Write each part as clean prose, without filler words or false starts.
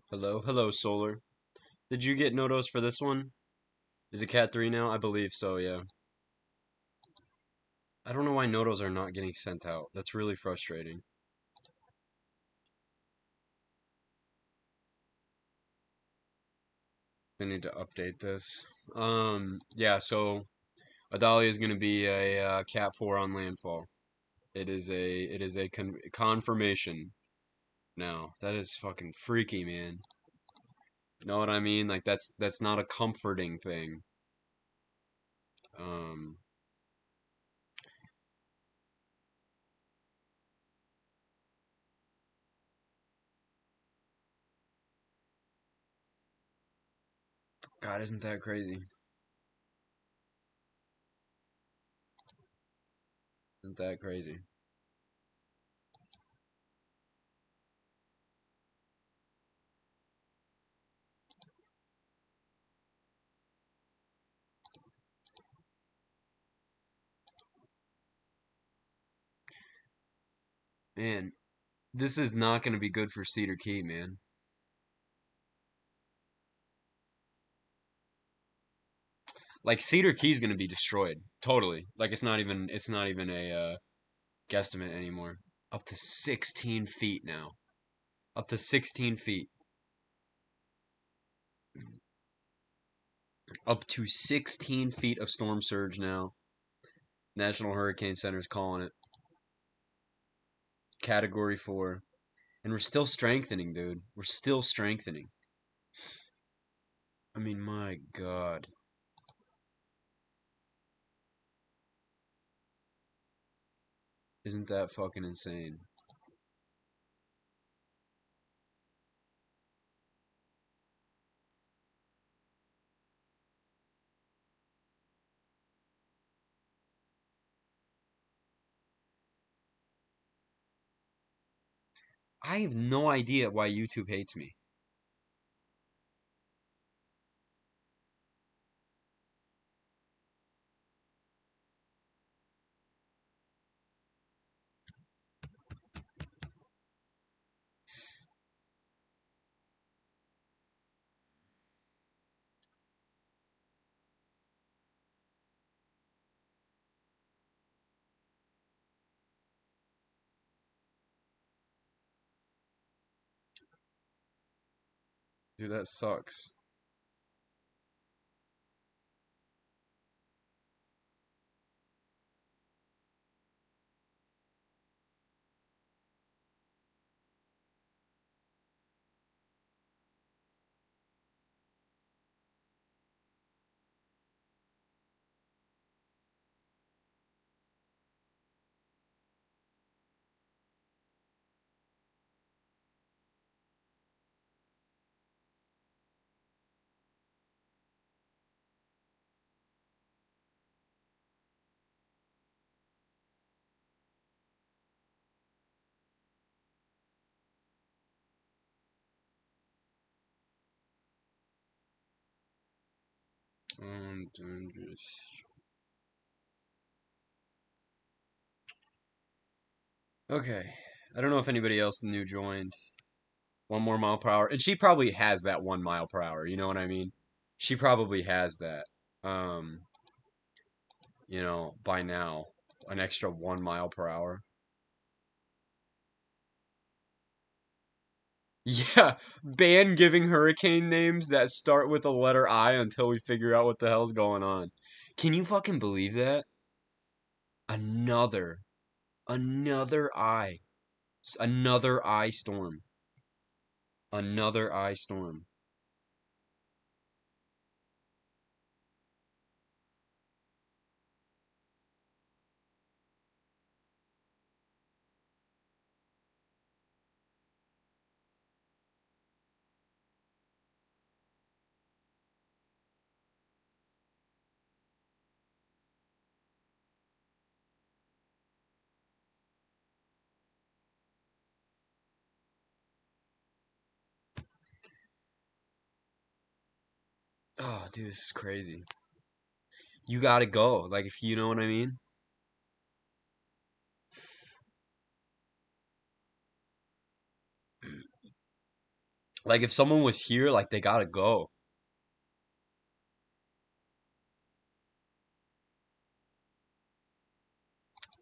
Hello, hello, Solar. Did you get Nodos for this one? Is it Cat 3 now? I believe so, yeah. I don't know why Nodos are not getting sent out. That's really frustrating. I need to update this. Yeah, so Idalia is going to be a Cat 4 on landfall. It is a confirmation now. That is fucking freaky, man. Know what I mean? Like that's not a comforting thing. Um, God, isn't that crazy? Isn't that crazy? Man, this is not going to be good for Cedar Key, man. Like Cedar Key's gonna be destroyed totally. Like it's not even a guesstimate anymore. Up to 16 feet now. Up to 16 feet. Up to 16 feet of storm surge now. National Hurricane Center's calling it Category 4, and we're still strengthening, dude. We're still strengthening. I mean, my God, isn't that fucking insane? I have no idea why YouTube hates me. Dude, that sucks. Dangerous. Okay. I don't know if anybody else new joined. 1 more mile per hour. And she probably has that 1 mile per hour. You know what I mean? She probably has that. Um, by now, an extra 1 mile per hour. Yeah, ban giving hurricane names that start with the letter I until we figure out what the hell's going on. Can you fucking believe that? Another, another I, another I storm, another I storm. Oh, dude, this is crazy. You gotta go. Like, if you know what I mean. Like if someone was here, like they gotta go.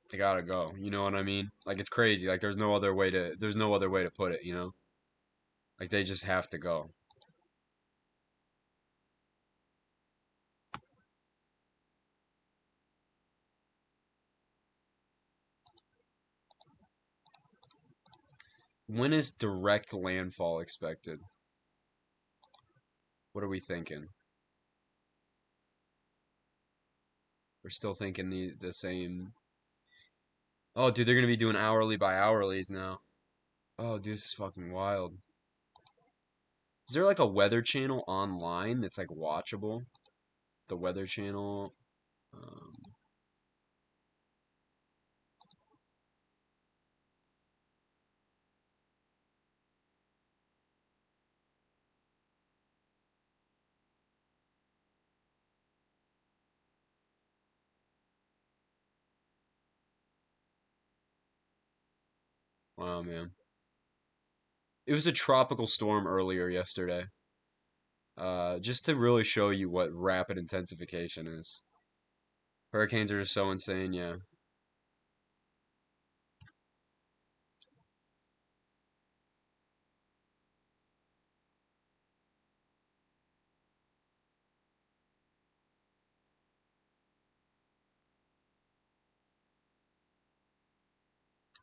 They gotta go. You know what I mean? Like it's crazy. Like there's no other way to put it, you know? Like they just have to go. When is direct landfall expected? What are we thinking? We're still thinking the same. Oh, dude, they're gonna be doing hourly by hourlies now. Oh, dude, this is fucking wild. Is there like a weather channel online that's like watchable? The weather channel. Um, wow, man. It was a tropical storm earlier yesterday. Just to really show you what rapid intensification is. Hurricanes are just so insane, yeah.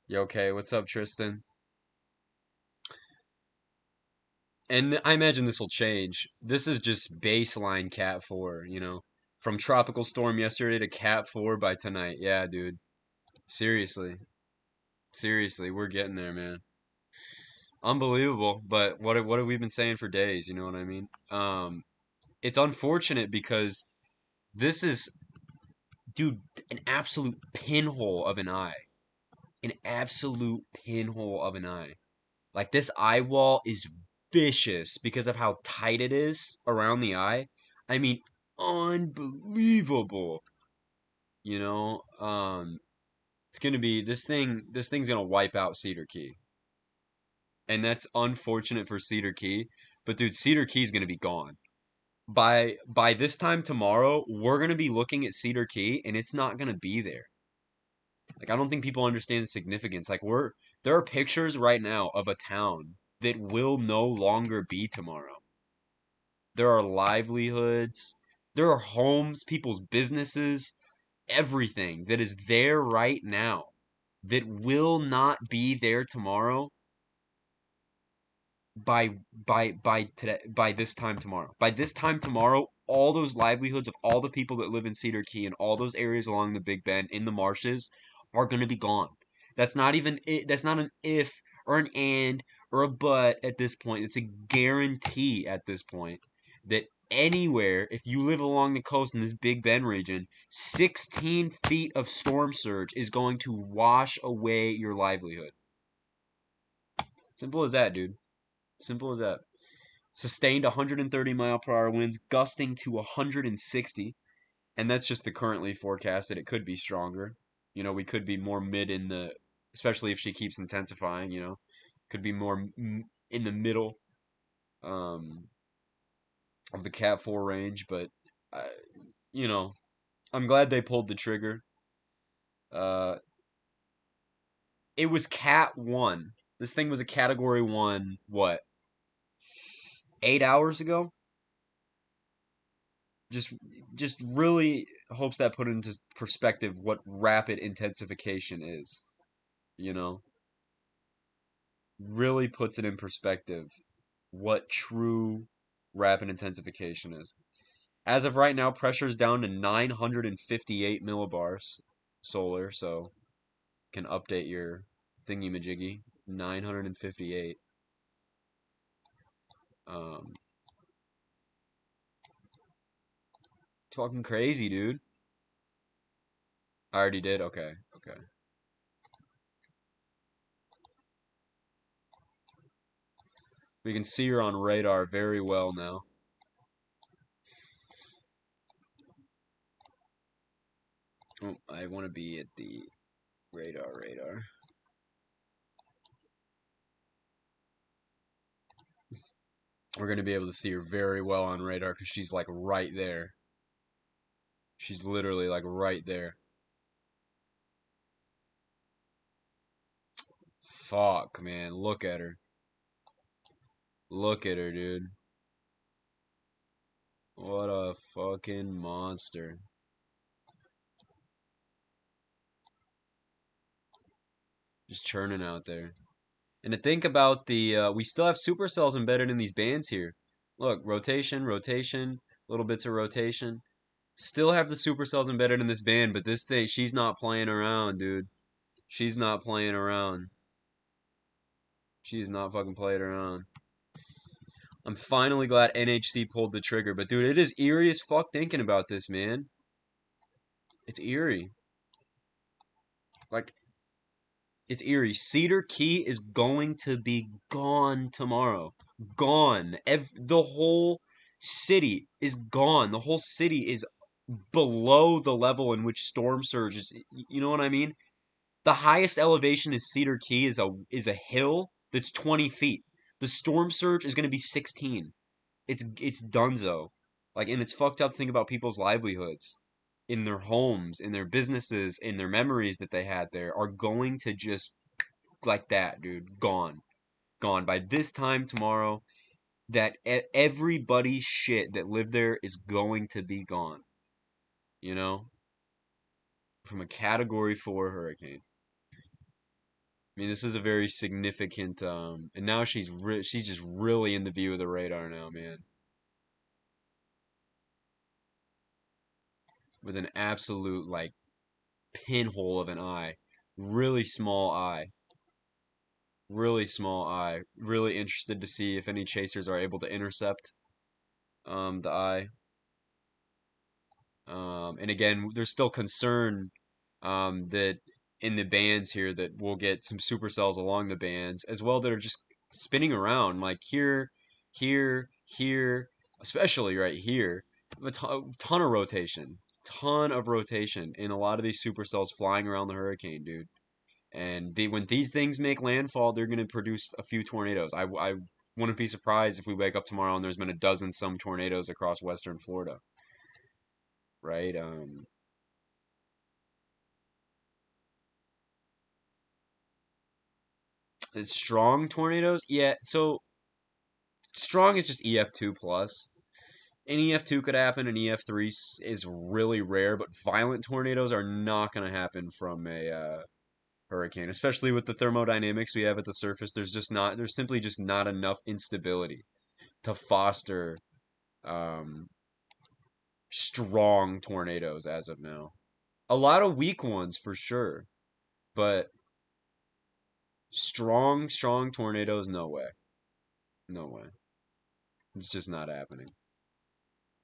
You okay? What's up, Tristan? And I imagine this will change. This is just baseline Cat 4, you know? From tropical storm yesterday to Cat 4 by tonight. Yeah, dude. Seriously. Seriously, we're getting there, man. Unbelievable, but what have we been saying for days, you know what I mean? It's unfortunate because this is, dude, an absolute pinhole of an eye. An absolute pinhole of an eye. Like this eye wall is vicious because of how tight it is around the eye. I mean, unbelievable. You know, it's gonna be this thing's gonna wipe out Cedar Key. And that's unfortunate for Cedar Key, but dude, Cedar Key is gonna be gone. By this time tomorrow, we're gonna be looking at Cedar Key and it's not gonna be there. Like I don't think people understand the significance. There are pictures right now of a town that will no longer be tomorrow. There are livelihoods, there are homes, people's businesses, everything that is there right now that will not be there tomorrow by this time tomorrow. By this time tomorrow, all those livelihoods of all the people that live in Cedar Key and all those areas along the Big Bend in the marshes are going to be gone. That's not even it. That's not an if or an and or a but at this point. It's a guarantee at this point that anywhere, if you live along the coast in this Big Bend region, 16 feet of storm surge is going to wash away your livelihood. Simple as that, dude. Simple as that. Sustained 130-mile-per-hour winds, gusting to 160, and that's just the currently forecasted. It could be stronger. You know, we could be more mid in the, especially if she keeps intensifying. You know, could be more in the middle um, of the Cat 4 range. But uh, you know, I'm glad they pulled the trigger. Uh, it was Cat 1. This thing was a Category 1. What? 8 hours ago. just just really hopes that put into perspective what rapid intensification is, you know? Really puts it in perspective what true rapid intensification is. As of right now, pressure is down to 958 millibars solar, so can update your thingy majiggy. 958. Um, Talking crazy, dude. I already did. Okay, okay. We can see her on radar very well now. Oh, I want to be at the radar. We're gonna be able to see her very well on radar because she's like right there. She's literally like right there. Fuck, man. Look at her. Look at her, dude. What a fucking monster. Just churning out there. And to think about we still have supercells embedded in these bands here. Look, rotation, rotation, little bits of rotation. Still have the supercells embedded in this band, but this thing, she's not playing around, dude. She's not playing around. She is not fucking playing around. I'm finally glad NHC pulled the trigger, but dude, it is eerie as fuck thinking about this, man. It's eerie. Like, it's eerie. Cedar Key is going to be gone tomorrow. Gone. The whole city is gone. The whole city is below the level in which storm surge is. You know what I mean? The highest elevation is Cedar Key is a hill that's 20 feet. The storm surge is going to be 16. It's dunzo. Like, and it's fucked up to think about people's livelihoods in their homes, in their businesses, in their memories that they had there are going to just like that, dude. Gone. Gone. By this time tomorrow, that everybody's shit that lived there is going to be gone. You know? From a category 4 hurricane. I mean, this is a very significant and now she's just really in the view of the radar now, man. With an absolute like pinhole of an eye. Really small eye. Really small eye. Really interested to see if any chasers are able to intercept the eye. And again, there's still concern that in the bands here that we'll get some supercells along the bands as well that are just spinning around like here, here, here, especially right here. A ton of rotation, ton of rotation in a lot of these supercells flying around the hurricane, dude. And when these things make landfall, they're going to produce a few tornadoes. I wouldn't be surprised if we wake up tomorrow and there's been a dozen some tornadoes across western Florida, right? It's strong tornadoes, yeah. So strong is just EF2 plus. An EF2 could happen. An EF3 is really rare, but violent tornadoes are not going to happen from a hurricane, especially with the thermodynamics we have at the surface. There's simply just not enough instability to foster um, strong tornadoes as of now. A lot of weak ones for sure, but strong tornadoes, no way. No way. It's just not happening.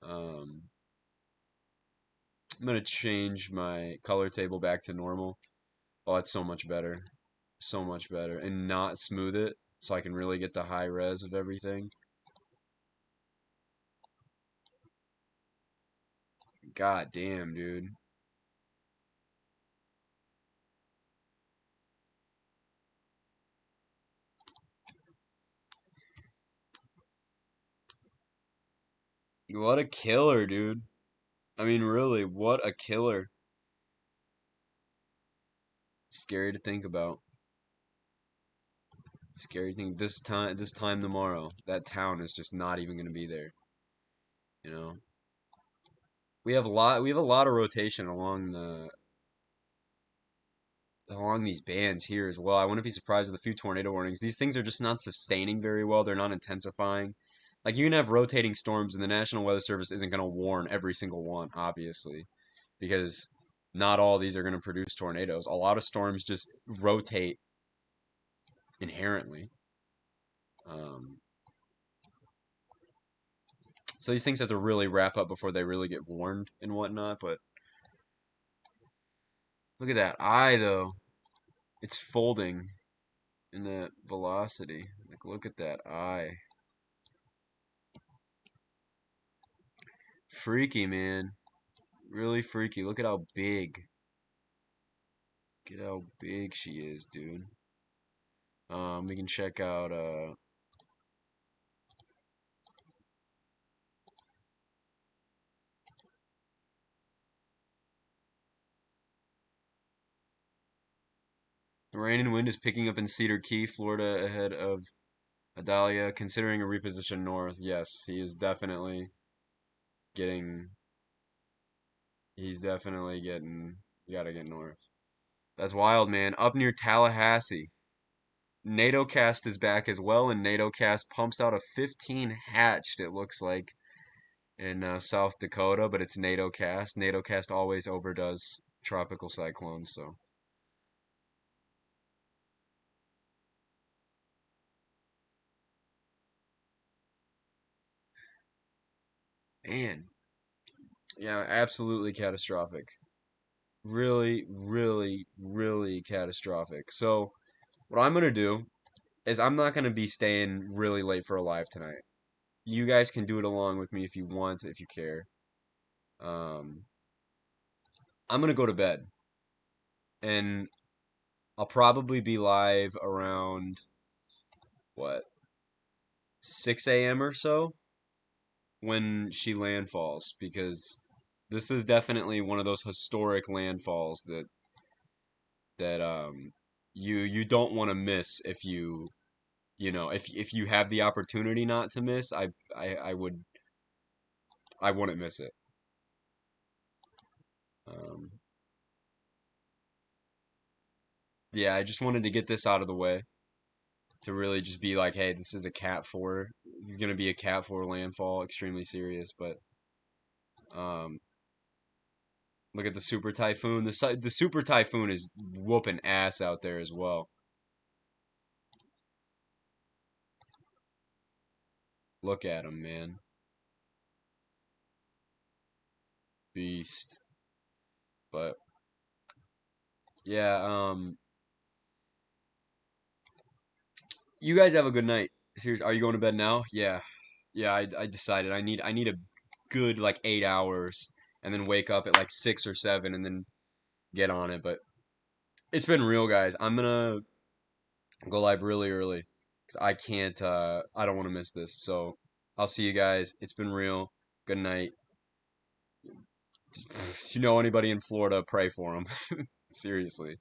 Um, I'm gonna change my color table back to normal. Oh, that's so much better. So much better. And not smooth it so I can really get the high res of everything. God damn, dude. What a killer, dude. I mean, really, what a killer. Scary to think about. Scary thing. This time tomorrow, that town is just not even gonna be there. You know, we have a lot of rotation along these bands here as well. I wouldn't be surprised with a few tornado warnings. These things are just not sustaining very well. They're not intensifying. Like you can have rotating storms, and the National Weather Service isn't gonna warn every single one, obviously, because not all these are gonna produce tornadoes. A lot of storms just rotate inherently. Um, So these things have to really wrap up before they really get warned and whatnot. But look at that eye, though. It's folding in that velocity. Like, look at that eye. Freaky, man. Really freaky. Look at how big. Look at how big she is, dude. We can check out Rain and wind is picking up in Cedar Key, Florida, ahead of Idalia, considering a reposition north. Yes, he is definitely getting. He's definitely getting. You gotta get north. That's wild, man. Up near Tallahassee. NATO cast is back as well, and NATO cast pumps out a 15 hatched, it looks like, in South Dakota, but it's NATO cast. NATO cast always overdoes tropical cyclones, so. Man, yeah, absolutely catastrophic. Really, really, really catastrophic. So, what I'm gonna do is I'm not gonna be staying really late for a live tonight. You guys can do it along with me if you want, if you care. Um, I'm gonna go to bed, and I'll probably be live around what 6 a.m. or so when she landfalls because this is definitely one of those historic landfalls that you don't want to miss if if you have the opportunity not to miss. I wouldn't miss it. Um, yeah, I just wanted to get this out of the way to really just be like, hey, this is a Cat 4. This is gonna be a Cat 4 landfall, extremely serious. But um, look at the super typhoon. The super typhoon is whooping ass out there as well. Look at him, man, beast. But yeah, you guys have a good night. Seriously, are you going to bed now? Yeah, yeah. I decided I need a good like 8 hours, and then wake up at like 6 or 7, and then get on it. But it's been real, guys. I'm gonna go live really early because I can't. I don't want to miss this. So I'll see you guys. It's been real. Good night. If you know anybody in Florida, pray for them. Seriously.